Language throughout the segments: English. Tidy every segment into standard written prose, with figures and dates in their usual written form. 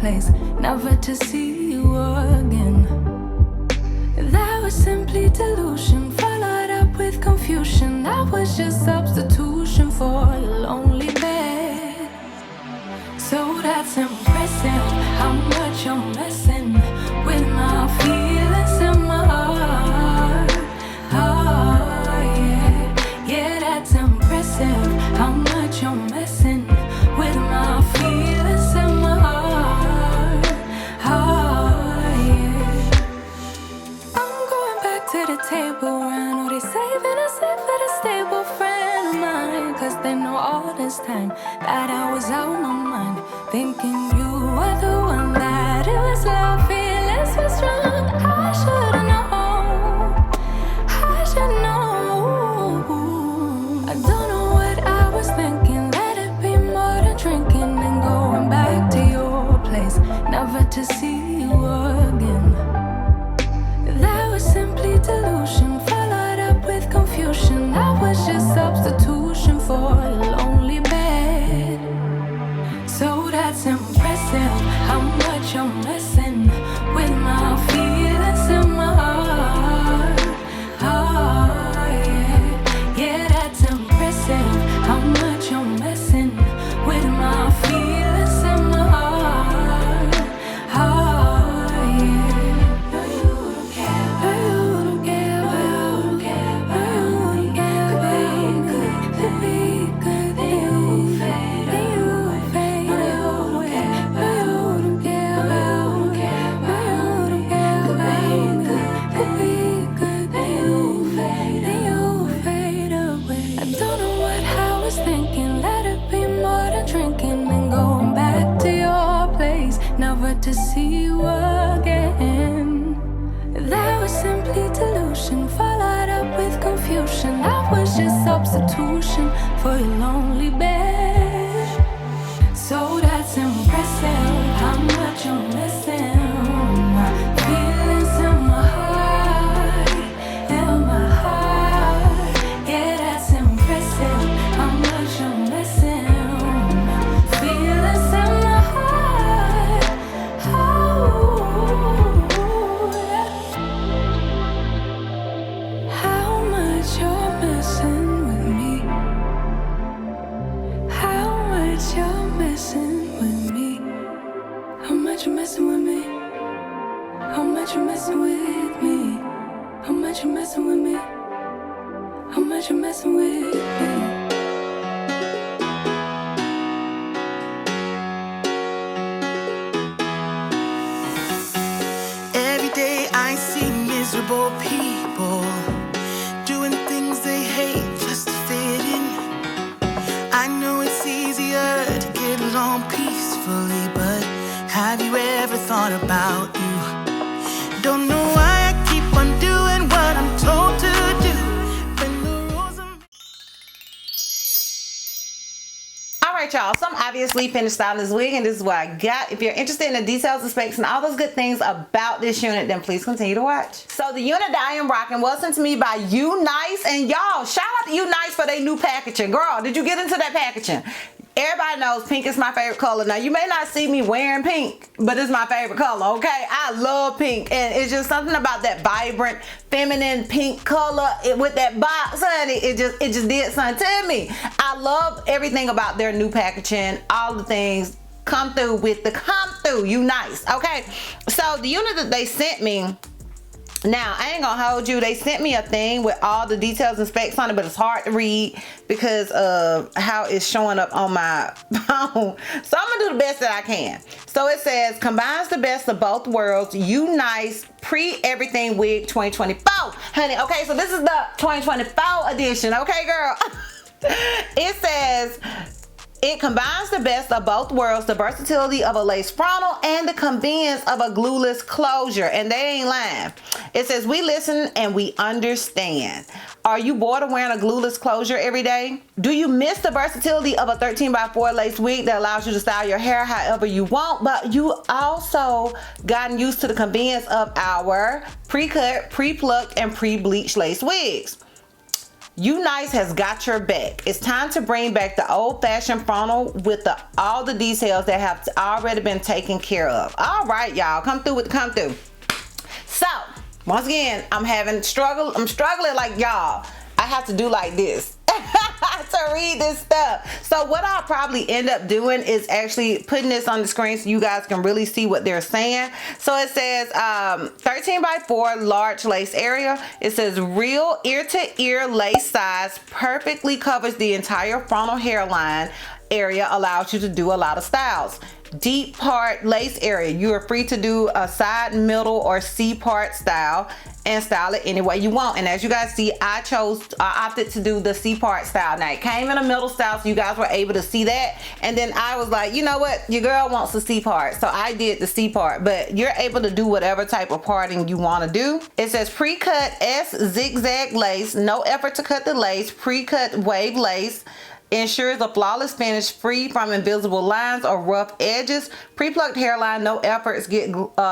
place, never to see you again. That was simply delusion, followed up with confusion. That was just substitution for a lonely bed. So that's impressive, how much you're messing with my feelings in my heart. Oh yeah, yeah, that's impressive, how much you're messing with my feelings in my heart. Oh yeah, I'm going back to the table, I know they saving us up for the stable friend of mine, 'cause they know all this time that I was out my mind, thinking you were the one, that it was love, feelings were strong. I should've known, I should know. I don't know what I was thinking, let it be more than drinking and going back to your place, never to see you again. That was simply delusion, followed up with confusion. That was just substitution for a lonely bed. So that's impressive, how much you're messing with my feelings in my heart. Oh yeah, yeah, that's impressive, how much you're messing with my feelings in my heart. Oh yeah, you don't care, you don't care, you don't care, you don't care, could be good, you fade away. Never to see you again. That was simply delusion, followed up with confusion. That was just substitution for your lonely bed. So that's impressive, how much you're missing. My feelings in my heart, in my heart. Yeah, that's impressive, how much you're missing. My feelings in my heart. You're messing with me. How much you messing with me? How much you messing with me? How much you messing with me? Every day I see miserable people doing things they hate just to fit in. I know it's easier to get along peacefully, but have you ever thought about you? Don't know why I keep on doing what I'm told to do. When the rules are... Alright y'all, so I'm obviously finished styling this wig and this is what I got. If you're interested in the details and specs and all those good things about this unit, then please continue to watch. So the unit that I am rocking was sent to me by Unice, and y'all, shout out to Unice for their new packaging. Girl, did you get into that packaging? Everybody knows pink is my favorite color. Now, you may not see me wearing pink, but it's my favorite color, okay? I love pink, and it's just something about that vibrant, feminine pink color with that box, honey. It just did something to me. I love everything about their new packaging. All the things come through with the Unice, okay? So the unit that they sent me, now, I ain't gonna hold you. They sent me a thing with all the details and specs on it, but it's hard to read because of how it's showing up on my phone. So I'm gonna do the best that I can. So it says, combines the best of both worlds, Unice pre-everything wig 2024. Honey, okay, so this is the 2024 edition, okay, girl? It says, it combines the best of both worlds, the versatility of a lace frontal and the convenience of a glueless closure. And they ain't lying. It says, we listen and we understand. Are you bored of wearing a glueless closure every day? Do you miss the versatility of a 13x4 lace wig that allows you to style your hair however you want, but you also gotten used to the convenience of our pre-cut, pre-plucked, and pre-bleached lace wigs? Unice has got your back. It's time to bring back the old-fashioned frontal with all the details that have already been taken care of. All right, y'all, come through. So, once again, I'm struggling like y'all. I have to do like this to read this stuff. So what I'll probably end up doing is actually putting this on the screen so you guys can really see what they're saying. So it says 13x4 large lace area. It says real ear-to-ear lace size, perfectly covers the entire frontal hairline area, allows you to do a lot of styles. Deep part lace area, you are free to do a side, middle, or C part style and style it any way you want. And as you guys see, I opted to do the C part style. Now it came in a middle style, so you guys were able to see that. And then I was like, you know what, your girl wants the C part, so I did the C part. But you're able to do whatever type of parting you want to do. It says pre-cut S zigzag lace, no effort to cut the lace, pre-cut wave lace. Ensures a flawless finish, free from invisible lines or rough edges. Pre-plucked hairline, no efforts, get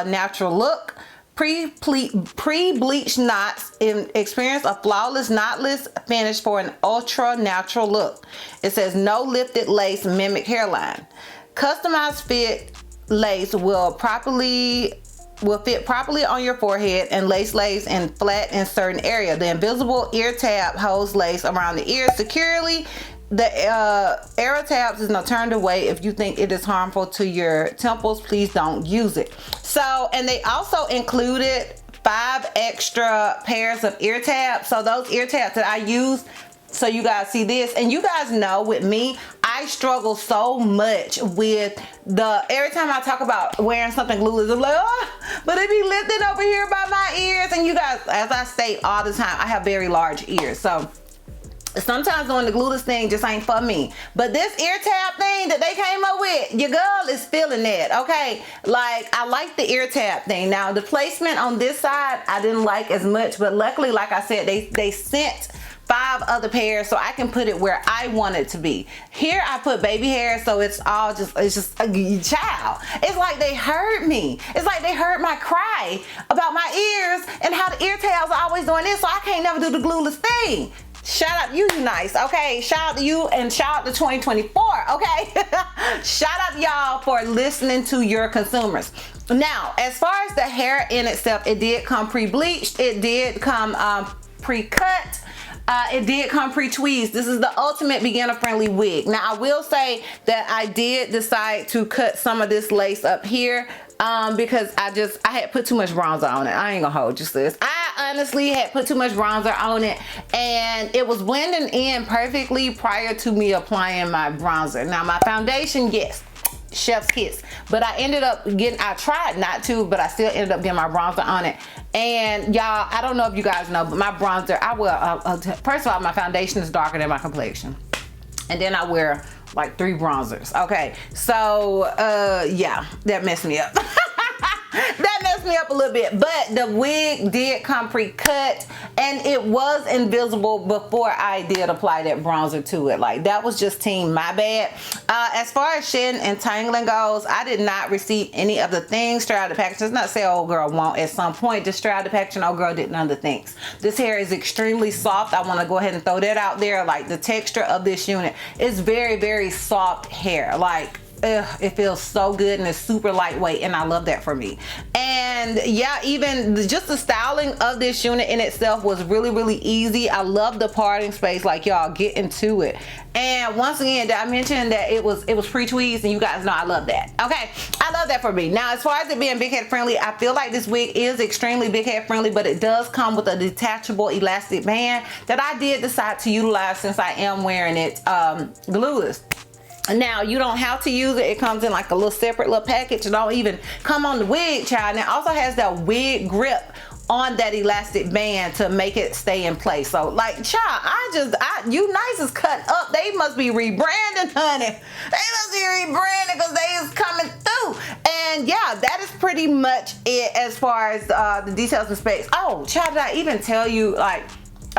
natural look. Pre-bleached knots, experience a flawless knotless finish for an ultra natural look. It says no lifted lace, mimic hairline. Customized fit lace will fit properly on your forehead, and lace lays in flat in certain area. The invisible ear tab holds lace around the ear securely. The arrow tabs is not turned away. If you think it is harmful to your temples, please don't use it. So, and they also included 5 extra pairs of ear tabs. So those ear tabs that I used, so you guys see this, and you guys know with me, I struggle so much with every time I talk about wearing something glueless, I'm like, oh, but it be lifted over here by my ears. And you guys, as I state all the time, I have very large ears, so sometimes doing the glueless thing just ain't for me. But this ear tab thing that they came up with, your girl is feeling it, okay? Like, I like the ear tab thing. Now, the placement on this side, I didn't like as much, but luckily, like I said, they sent 5 other pairs so I can put it where I want it to be. Here I put baby hair, so it's just a child. It's like they heard me. It's like they heard my cry about my ears and how the ear tabs are always doing this, so I can't never do the glueless thing. Shout out you, Unice, okay? Shout out to you and shout out to 2024, okay? Shout out to y'all for listening to your consumers. Now, as far as the hair in itself, it did come pre-bleached. It did come pre-cut. It did come pre-tweezed. This is the ultimate beginner-friendly wig. Now, I will say that I did decide to cut some of this lace up here because I had put too much bronzer on it. I ain't gonna hold you, sis. I honestly had put too much bronzer on it, and it was blending in perfectly prior to me applying my bronzer. Now, my foundation, yes, chef's kiss, but I tried not to, but I still ended up getting my bronzer on it. And y'all, I don't know if you guys know, but my bronzer, first of all, my foundation is darker than my complexion, and then I wear like 3 bronzers, okay? So yeah, that messed me up. That messed me up a little bit, but the wig did come pre-cut, and it was invisible before I did apply that bronzer to it. Like, that was just my bad. As far as shedding and tangling goes, I did not receive any of the things straight out of the package. It's not to say old girl won't at some point, just straight out of the packaging, old girl did none of the things. This hair is extremely soft. I want to go ahead and throw that out there. Like, the texture of this unit is very, very soft hair. Like, it feels so good, and it's super lightweight, and I love that for me. And yeah, even just the styling of this unit in itself was really, really easy. I love the parting space. Like, y'all, get into it. And once again, did I mention that it was pre-tweezed, and you guys know I love that. Okay, I love that for me. Now, as far as it being big head friendly, I feel like this wig is extremely big head friendly, but it does come with a detachable elastic band that I did decide to utilize since I am wearing it glueless. Now, you don't have to use it. It comes in like a little separate little package. It don't even come on the wig, child. And it also has that wig grip on that elastic band to make it stay in place. So, like, child, Unice is cut up. They must be rebranding, honey. They must be rebranding because they is coming through. And yeah, that is pretty much it as far as the details and specs. Oh, child, did I even tell you, like,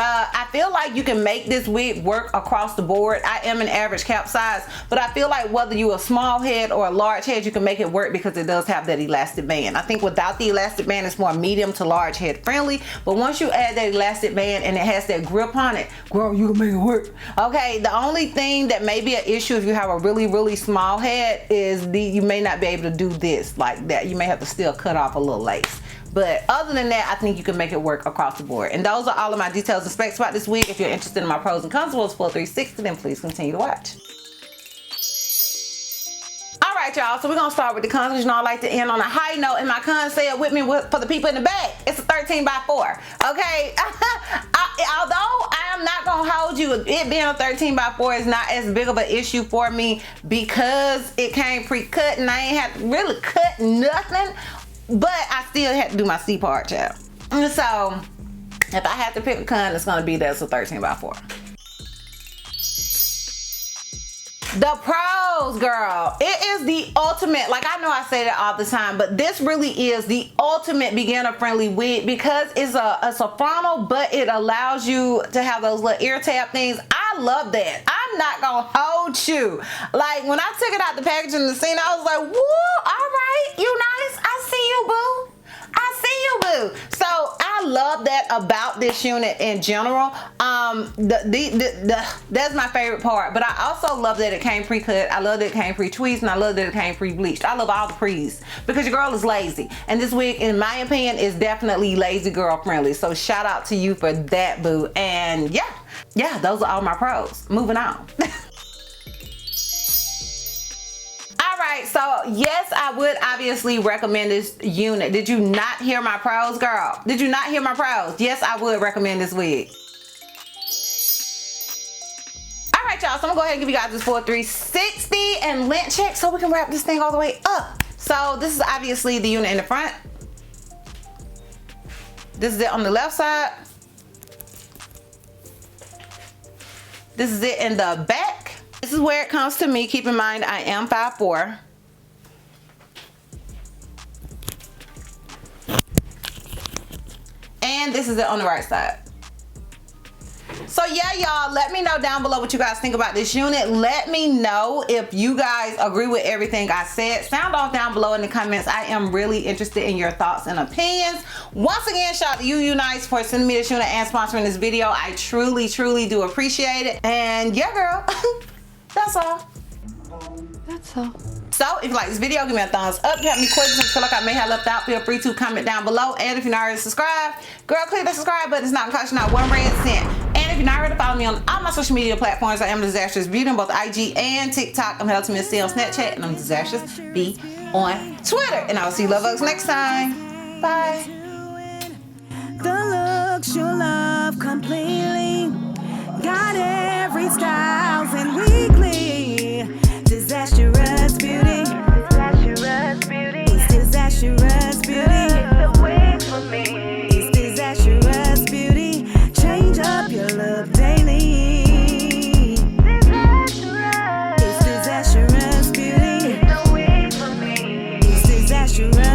I feel like you can make this wig work across the board. I am an average cap size, but I feel like whether you're a small head or a large head, you can make it work because it does have that elastic band. I think without the elastic band, it's more medium to large head friendly, but once you add that elastic band and it has that grip on it, girl, you can make it work. Okay, the only thing that may be an issue if you have a really small head is you may not be able to do this like that. You may have to still cut off a little lace. But other than that, I think you can make it work across the board. And those are all of my details and specs about this wig. If you're interested in my pros and cons, full 360, then please continue to watch. All right, y'all, so we're gonna start with the cons. You know, I like to end on a high note, and my cons, say it with me for the people in the back. It's a 13x4, okay? Although I am not gonna hold you, it being a 13x4 is not as big of an issue for me because it came pre-cut and I ain't had to really cut nothing. But I still had to do my C part, child. And so, if I have to pick a con, it's gonna be that's a 13x4. The pros, girl. It is the ultimate, like I know I say that all the time, but this really is the ultimate beginner-friendly wig because it's a frontal, but it allows you to have those little ear tab things. I love that. I'm not gonna hold you. Like, when I took it out the packaging and the scene, I was like, whoa, all right, Unice, I see you, boo. I see you, boo. So I love that about this unit in general. That's my favorite part. But I also love that it came pre-cut. I love that it came pre-tweezed, and I love that it came pre-bleached. I love all the pre's because your girl is lazy. And this wig, in my opinion, is definitely lazy girl friendly. So shout out to you for that, boo. And yeah, those are all my pros. Moving on. Alright, so yes, I would obviously recommend this unit. Did you not hear my pros, girl? Did you not hear my pros? Yes, I would recommend this wig. Alright, y'all, so I'm gonna go ahead and give you guys this full 360 and lint check so we can wrap this thing all the way up. So this is obviously the unit in the front. This is it on the left side. This is it in the back. This is where it comes to me. Keep in mind, I am 5'4". And this is it on the right side. So yeah, y'all, let me know down below what you guys think about this unit. Let me know if you guys agree with everything I said. Sound off down below in the comments. I am really interested in your thoughts and opinions. Once again, shout out to you, Unice, for sending me this unit and sponsoring this video. I truly do appreciate it. And yeah, girl, that's all. That's all. So if you like this video, give me a thumbs up. If you have any questions or feel like I may have left out, feel free to comment down below. And if you're not already subscribed, girl, click the subscribe button. It's not gonna cost you not one red cent. And if you're not already following me on all my social media platforms, I am DizastrousBeauty on both IG and TikTok. I'm Hello Miss C on Snapchat, and I'm DizastrousB on Twitter. And I will see you lovebugs next time. Bye. The looks you love completely. Got every styles and weekly. Disastrous beauty. Disastrous beauty. It's disastrous beauty. The wig for me. It's disastrous beauty. Change up your look daily. Disastrous. It's disastrous beauty. The wig for me. It's disastrous.